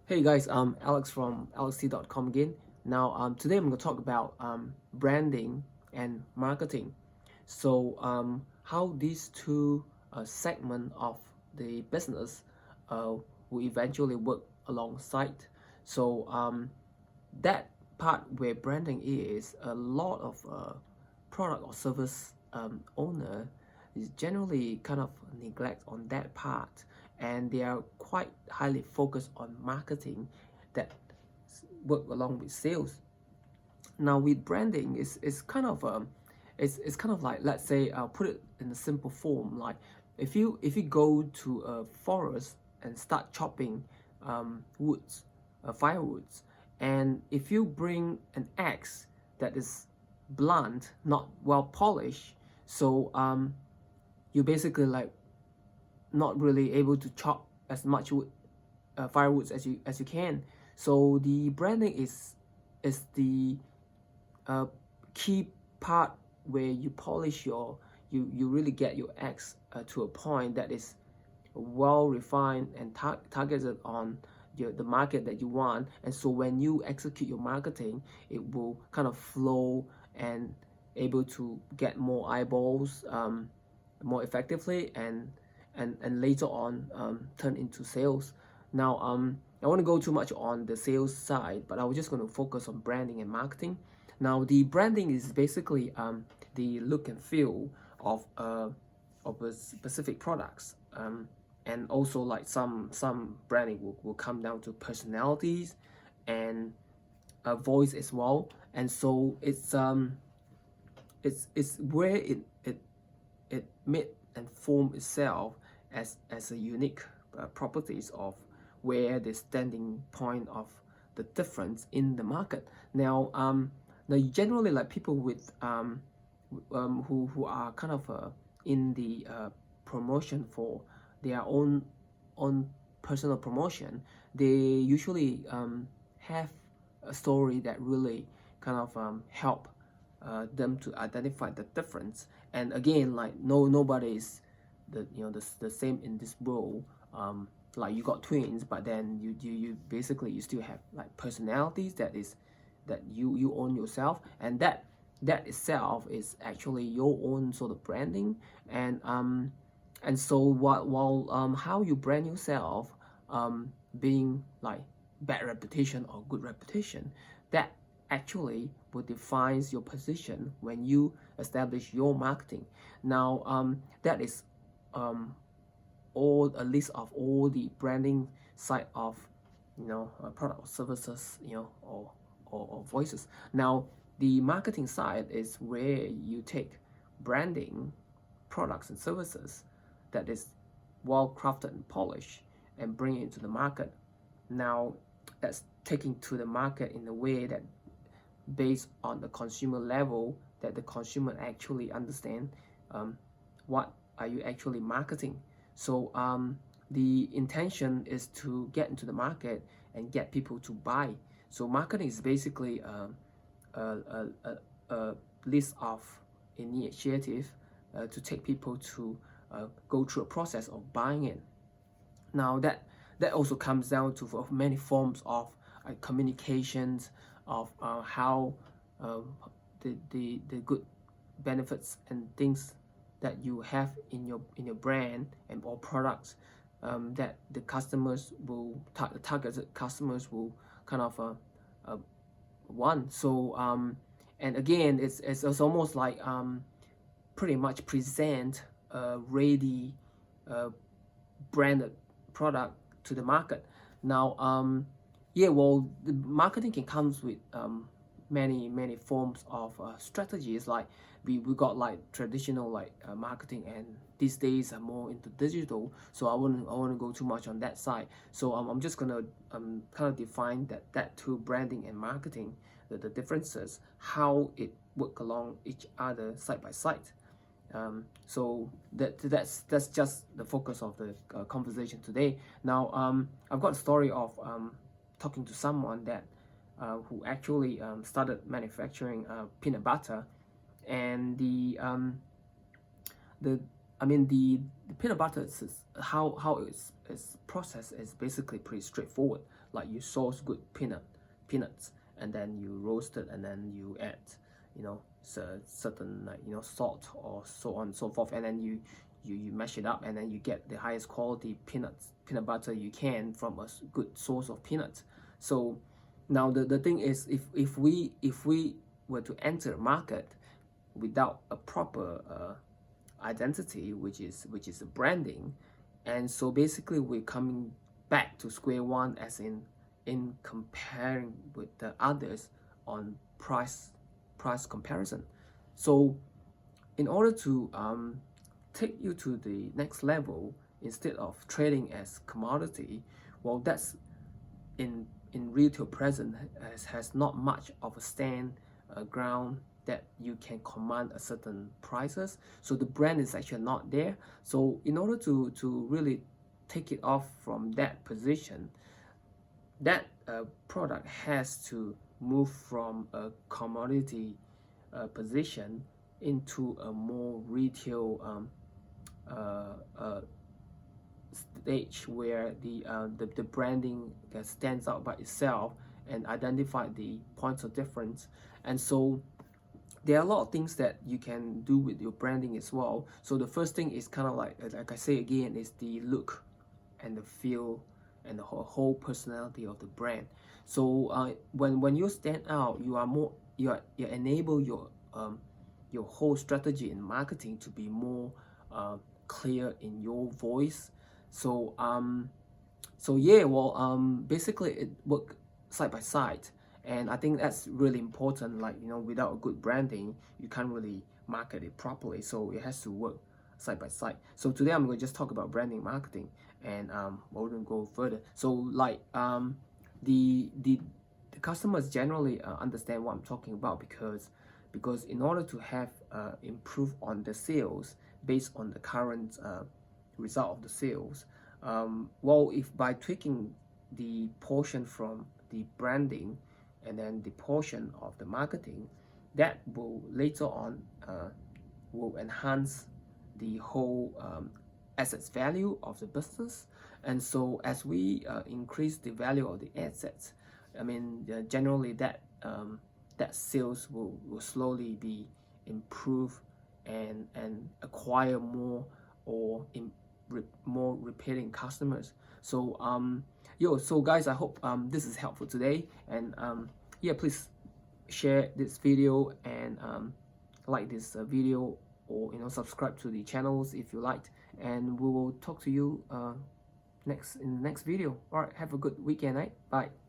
Hey guys, Alex from alext.com again. Now, today I'm going to talk about branding and marketing. How these two segment of the business will eventually work alongside. So, that part where branding is a lot of product or service owner is generally kind of neglect on that part, and they are quite highly focused on marketing that work along with sales. Now with branding it's kind of it's kind of like, let's say, I'll put it in a simple form, like if you go to a forest and start chopping woods, firewoods, and if you bring an axe that is blunt, not well polished, so you're basically like not really able to chop as much wood, firewoods as you can. So the branding is the uh, key part where you polish you really get your axe to a point that is well refined and targeted on the market that you want. And so when you execute your marketing, it will kind of flow and able to get more eyeballs more effectively, and later on turn into sales. Now, I want to go too much on the sales side, but I was just going to focus on branding and marketing. Now, the branding is basically the look and feel of a specific products, and also like some branding will come down to personalities and voice as well. And so it's where it made and formed itself as a unique properties of where the standing point of the difference in the market. Now generally, like people with who are kind of in the promotion for their own personal promotion, they usually have a story that really kind of help them to identify the difference. And again, like nobody is the same in this role. Like you got twins, but then you basically you still have like personalities that you own yourself, and that itself is actually your own sort of branding. And so while how you brand yourself, being like bad reputation or good reputation, that actually will defines your position when you establish your marketing. Now, that is all a list of all the branding side of product or services, or voices. Now, the marketing side is where you take branding, products and services that is well crafted and polished and bring it into the market. Now, that's taking to the market in a way that based on the consumer level, that the consumer actually understand what are you actually marketing. So the intention is to get into the market and get people to buy. So marketing is basically a list of initiative to take people to go through a process of buying it. Now that also comes down to of many forms of communications, of how uh, the good benefits and things that you have in your brand and or products, that the customers will the targeted customers will kind of want. So and again, it's almost like pretty much present a ready uh, branded product to the market. Now, yeah, well, the marketing can comes with many forms of strategies. Like we got like traditional like marketing, and these days are more into digital. So I wouldn't go too much on that side. So I'm just gonna kind of define that two, branding and marketing, the differences, how it work along each other side by side. So that's just the focus of the conversation today. Now, I've got a story of talking to someone that who actually started manufacturing peanut butter, and the I mean peanut butter is how it's processed is basically pretty straightforward. Like you source good peanuts, and then you roast it, and then you add, you know, certain, like, you know, salt or so on and so forth, and then you mash it up, and then you get the highest quality peanut butter you can from a good source of peanuts. So now the thing is, if we were to enter a market without a proper identity, which is a branding, and so basically we're coming back to square one, as in comparing with the others on price comparison. So in order to take you to the next level, instead of trading as commodity, well, that's in retail present has not much of a stand ground that you can command a certain prices. So the brand is actually not there. So in order to really take it off from that position, that product has to move from a commodity position into a more retail stage, where the branding stands out by itself and identify the points of difference. And so there are a lot of things that you can do with your branding as well. So the first thing is kind of like I say again, is the look and the feel and the whole personality of the brand. So when you stand out, you are more you enable your whole strategy in marketing to be more clear in your voice. So yeah, well, basically it work side by side, and I think that's really important. Like, you know, without a good branding, you can't really market it properly. So it has to work side by side. So today I'm going to just talk about branding marketing, and we're going to go further. So like the customers generally understand what I'm talking about, because in order to have improve on the sales based on the current result of the sales, well, if by tweaking the portion from the branding and then the portion of the marketing, that will later on will enhance the whole assets value of the business. And so as we increase the value of the assets, I mean, generally that that sales will slowly be improved and acquire more or more repeating customers. So so guys, I hope this is helpful today, and yeah, please share this video and like this video, or, you know, subscribe to the channels if you liked, and we will talk to you in the next video. All right, have a good weekend, right? Bye.